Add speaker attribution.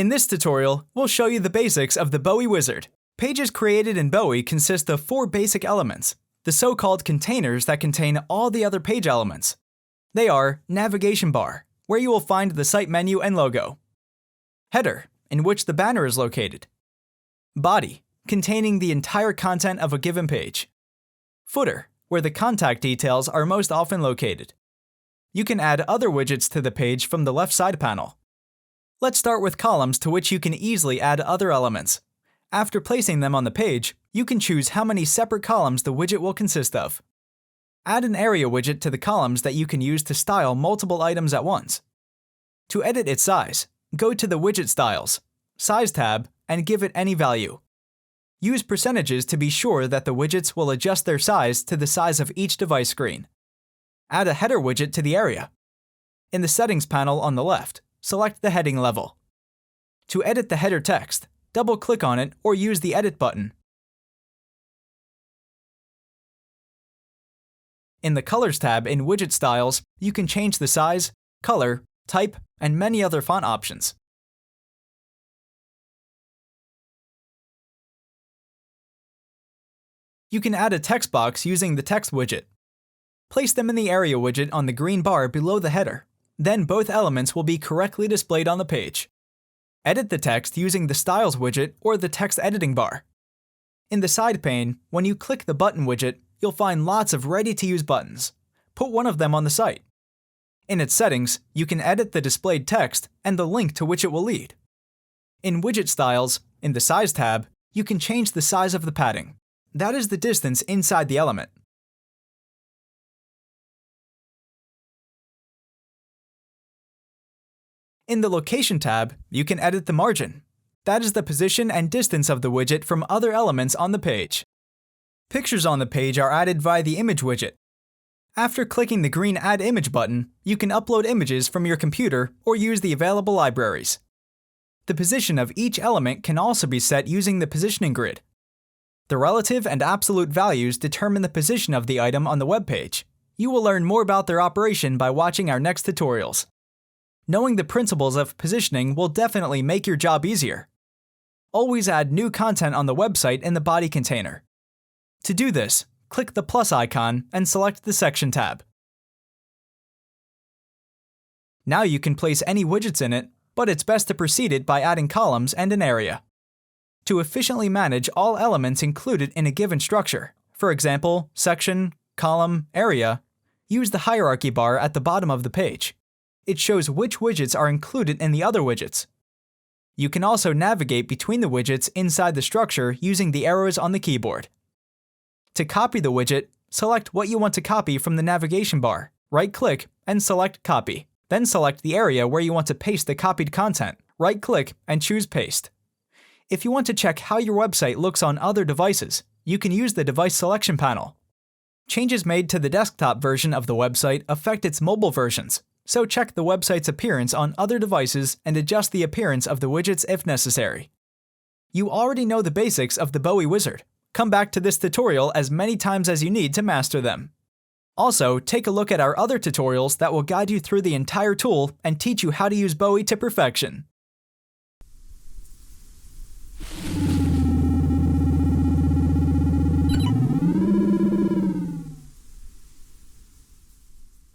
Speaker 1: In this tutorial, we'll show you the basics of the BOWWE wizard. Pages created in BOWWE consist of 4 basic elements, the so-called containers that contain all the other page elements. They are navigation bar, where you will find the site menu and logo. Header, in which the banner is located. Body, containing the entire content of a given page. Footer, where the contact details are most often located. You can add other widgets to the page from the left side panel. Let's start with columns to which you can easily add other elements. After placing them on the page, you can choose how many separate columns the widget will consist of. Add an area widget to the columns that you can use to style multiple items at once. To edit its size, go to the Widget Styles, Size tab, and give it any value. Use percentages to be sure that the widgets will adjust their size to the size of each device screen. Add a header widget to the area. In the Settings panel on the left, select the heading level. To edit the header text, double-click on it or use the Edit button. In the Colors tab in Widget Styles, you can change the size, color, type, and many other font options. You can add a text box using the Text widget. Place them in the area widget on the green bar below the header. Then both elements will be correctly displayed on the page. Edit the text using the Styles widget or the text editing bar. In the side pane, when you click the Button widget, you'll find lots of ready-to-use buttons. Put one of them on the site. In its settings, you can edit the displayed text and the link to which it will lead. In Widget Styles, in the Size tab, you can change the size of the padding. That is the distance inside the element. In the Location tab, you can edit the margin. That is the position and distance of the widget from other elements on the page. Pictures on the page are added via the Image widget. After clicking the green Add Image button, you can upload images from your computer or use the available libraries. The position of each element can also be set using the positioning grid. The relative and absolute values determine the position of the item on the web page. You will learn more about their operation by watching our next tutorials. Knowing the principles of positioning will definitely make your job easier. Always add new content on the website in the body container. To do this, click the plus icon and select the Section tab. Now you can place any widgets in it, but it's best to precede it by adding columns and an area. To efficiently manage all elements included in a given structure, for example, section, column, area, use the hierarchy bar at the bottom of the page. It shows which widgets are included in the other widgets. You can also navigate between the widgets inside the structure using the arrows on the keyboard. To copy the widget, select what you want to copy from the navigation bar, right-click, and select Copy. Then select the area where you want to paste the copied content, right-click, and choose Paste. If you want to check how your website looks on other devices, you can use the Device Selection panel. Changes made to the desktop version of the website affect its mobile versions, so check the website's appearance on other devices and adjust the appearance of the widgets if necessary. You already know the basics of the BOWWE wizard. Come back to this tutorial as many times as you need to master them. Also, take a look at our other tutorials that will guide you through the entire tool and teach you how to use BOWWE to perfection.